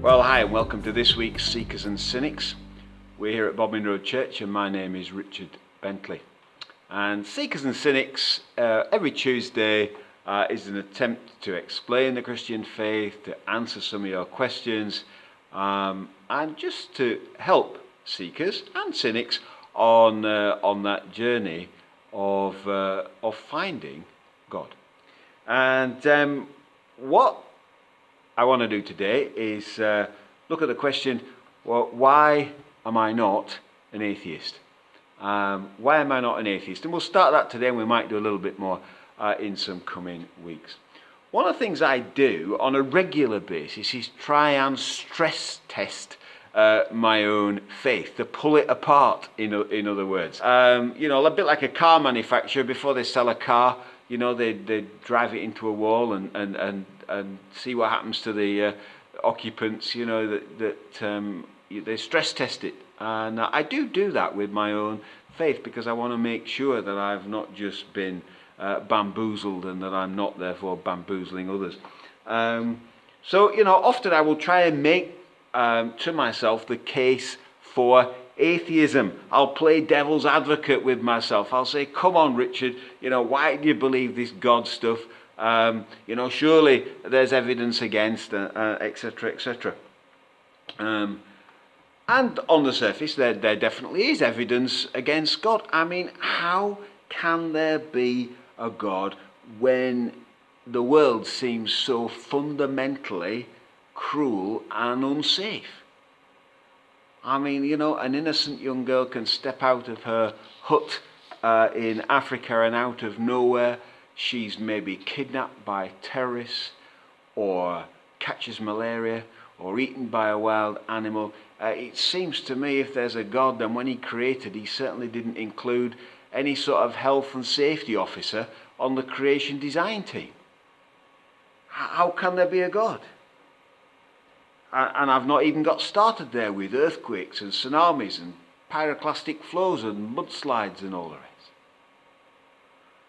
Well, hi and welcome to this week's Seekers and Cynics. We're here at Bodmin Road Church and my name is Richard Bentley. And Seekers and Cynics, every Tuesday is an attempt to explain the Christian faith, to answer some of your questions, and just to help seekers and cynics on that journey of finding God. And what I want to do today is look at the question, well, why am I not an atheist? Why am I not an atheist? And we'll start that today, and we might do a little bit more in some coming weeks. One of the things I do on a regular basis is try and stress test my own faith, to pull it apart, in other words. A bit like a car manufacturer, before they sell a car, they drive it into a wall and see what happens to the occupants, they stress test it. And I do that with my own faith, because I want to make sure that I've not just been bamboozled, and that I'm not therefore bamboozling others. Often I will try and make to myself the case for atheism. I'll play devil's advocate with myself. I'll say, come on, Richard, why do you believe this God stuff? Surely there's evidence against, etc., etc. And on the surface, there definitely is evidence against God. I mean, how can there be a God when the world seems so fundamentally cruel and unsafe? I mean, an innocent young girl can step out of her hut in Africa, and out of nowhere she's maybe kidnapped by terrorists, or catches malaria, or eaten by a wild animal. It seems to me, if there's a God, then when he created, he certainly didn't include any sort of health and safety officer on the creation design team. How can there be a God? And I've not even got started there with earthquakes and tsunamis and pyroclastic flows and mudslides and all the rest.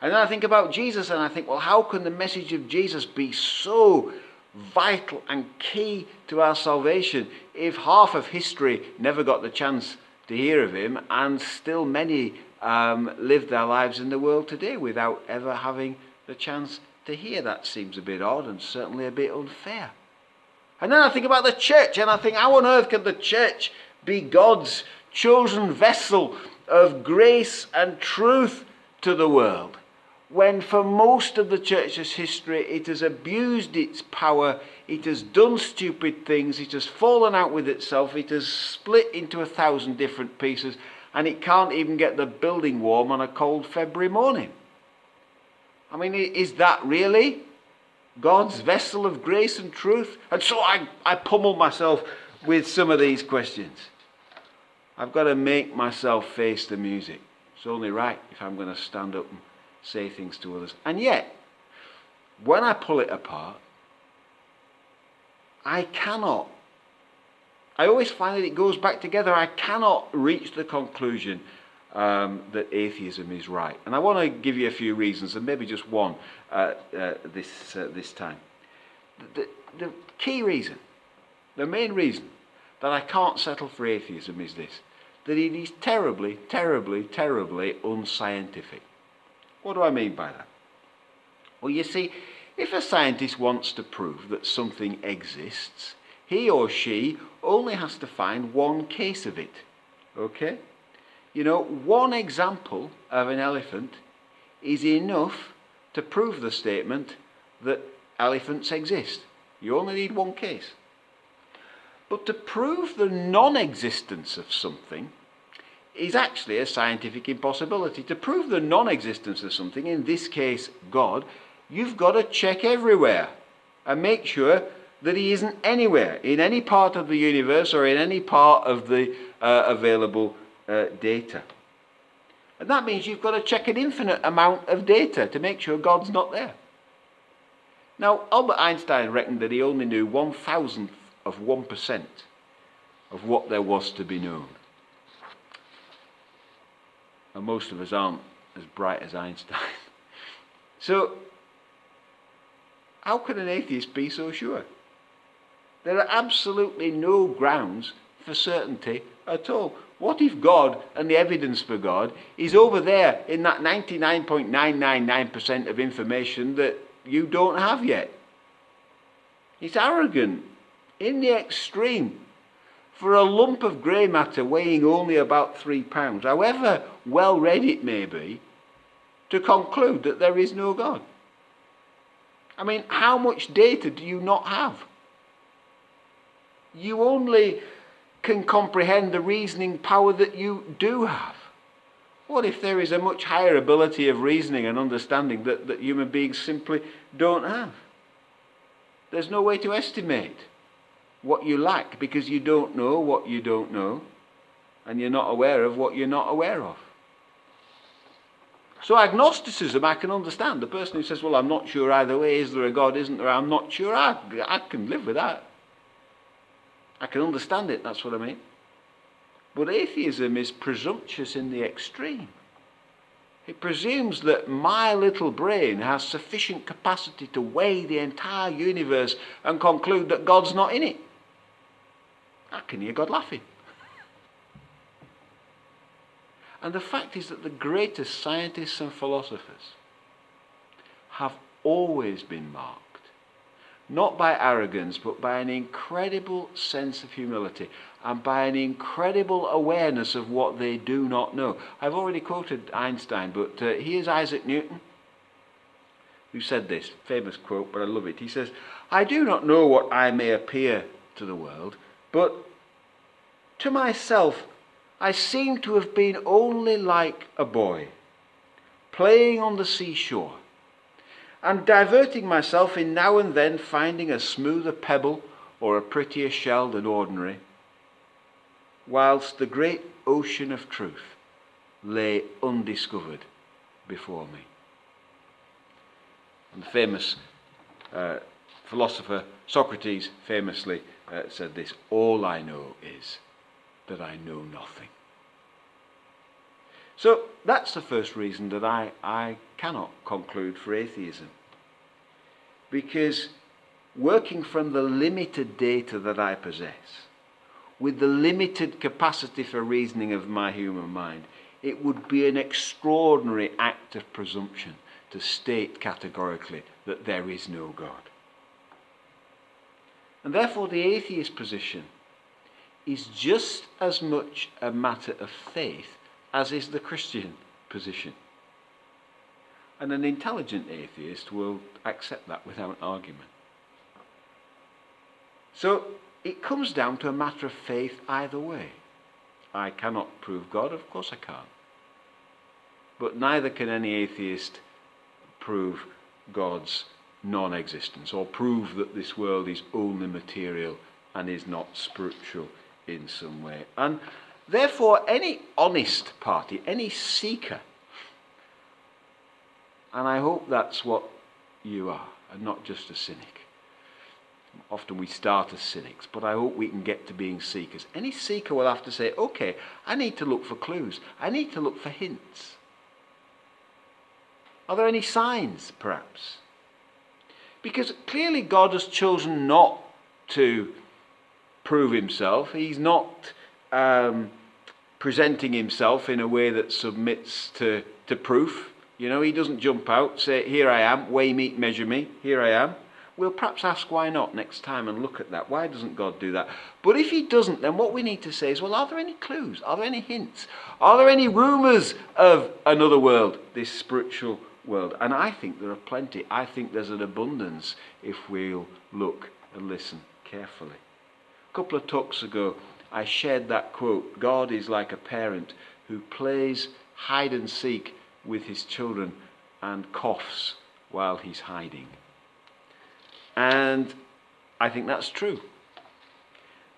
And then I think about Jesus, and I think, well, how can the message of Jesus be so vital and key to our salvation if half of history never got the chance to hear of him, and still many live their lives in the world today without ever having the chance to hear? That seems a bit odd, and certainly a bit unfair. And then I think about the church, and I think, how on earth can the church be God's chosen vessel of grace and truth to the world, when for most of the church's history it has abused its power, it has done stupid things, it has fallen out with itself, it has split into 1,000 different pieces, and it can't even get the building warm on a cold February morning? I mean, is that really God's vessel of grace and truth? And so I pummel myself with some of these questions. I've got to make myself face the music. It's only right if I'm going to stand up and say things to others. And yet, when I pull it apart, I always find that it goes back together. I cannot reach the conclusion that atheism is right. And I want to give you a few reasons, and maybe just one this time. The key reason, the main reason that I can't settle for atheism is this: that it is terribly, terribly, terribly unscientific. What do I mean by that? Well, you see, if a scientist wants to prove that something exists, he or she only has to find one case of it. Okay? One example of an elephant is enough to prove the statement that elephants exist. You only need one case. But to prove the non-existence of something is actually a scientific impossibility. To prove the non-existence of something, in this case God, you've got to check everywhere and make sure that he isn't anywhere, in any part of the universe or in any part of the available data. And that means you've got to check an infinite amount of data to make sure God's not there. Now, Albert Einstein reckoned that he only knew 1,000th of 1% of what there was to be known. And most of us aren't as bright as Einstein. So, how can an atheist be so sure? There are absolutely no grounds for certainty at all. What if God and the evidence for God is over there in that 99.999% of information that you don't have yet? It's arrogant in the extreme for a lump of grey matter weighing only about 3 pounds, however well read it may be, to conclude that there is no God. I mean, how much data do you not have? You only can comprehend the reasoning power that you do have. What if there is a much higher ability of reasoning and understanding that human beings simply don't have? There's no way to estimate what you lack because you don't know what you don't know, and you're not aware of what you're not aware of. So agnosticism, I can understand. The person who says, well, I'm not sure either way, is there a God, isn't there? I'm not sure. I can live with that. I can understand it, that's what I mean. But atheism is presumptuous in the extreme. It presumes that my little brain has sufficient capacity to weigh the entire universe and conclude that God's not in it. I can hear God laughing. And the fact is that the greatest scientists and philosophers have always been marked, not by arrogance, but by an incredible sense of humility and by an incredible awareness of what they do not know. I've already quoted Einstein, but here's Isaac Newton, who said this famous quote, but I love it. He says, I do not know what I may appear to the world, but to myself I seem to have been only like a boy, playing on the seashore, and diverting myself in now and then finding a smoother pebble or a prettier shell than ordinary, whilst the great ocean of truth lay undiscovered before me. And the famous philosopher Socrates famously said this, all I know is that I know nothing. So that's the first reason that I cannot conclude for atheism. Because working from the limited data that I possess, with the limited capacity for reasoning of my human mind, it would be an extraordinary act of presumption to state categorically that there is no God. And therefore the atheist position is just as much a matter of faith as is the Christian position. And an intelligent atheist will accept that without argument. So it comes down to a matter of faith either way. I cannot prove God, of course I can't. But neither can any atheist prove God's non-existence or prove that this world is only material and is not spiritual in some way. And therefore any honest party, any seeker, and I hope that's what you are, and not just a cynic. Often we start as cynics, but I hope we can get to being seekers. Any seeker will have to say, okay, I need to look for clues. I need to look for hints. Are there any signs, perhaps? Because clearly God has chosen not to prove himself. He's not presenting himself in a way that submits to proof. You know, he doesn't jump out, say, here I am, weigh me, measure me, here I am. We'll perhaps ask why not next time and look at that. Why doesn't God do that? But if he doesn't, then what we need to say is, well, are there any clues? Are there any hints? Are there any rumours of another world, this spiritual world? And I think there are plenty. I think there's an abundance if we'll look and listen carefully. A couple of talks ago, I shared that quote, God is like a parent who plays hide and seek with his children and coughs while he's hiding. And I think that's true.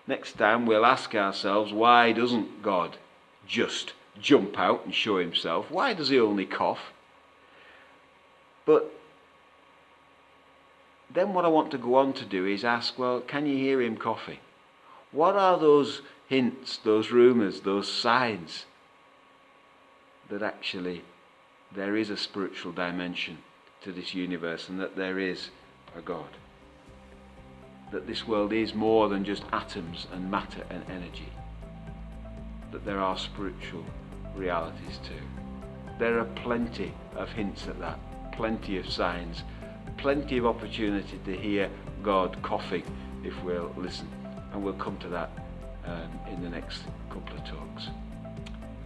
Next time we'll ask ourselves, why doesn't God just jump out and show himself? Why does he only cough? But then what I want to go on to do is ask, well, can you hear him coughing? What are those hints, those rumours, those signs that actually there is a spiritual dimension to this universe and that there is a God? that this world is more than just atoms and matter and energy, that there are spiritual realities too. There are plenty of hints at that, plenty of signs, plenty of opportunity to hear God coughing if we'll listen. And we'll come to that in the next couple of talks.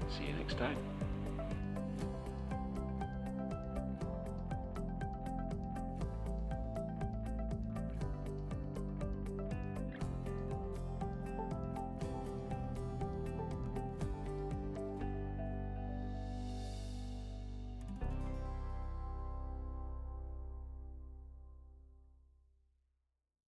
See you next time.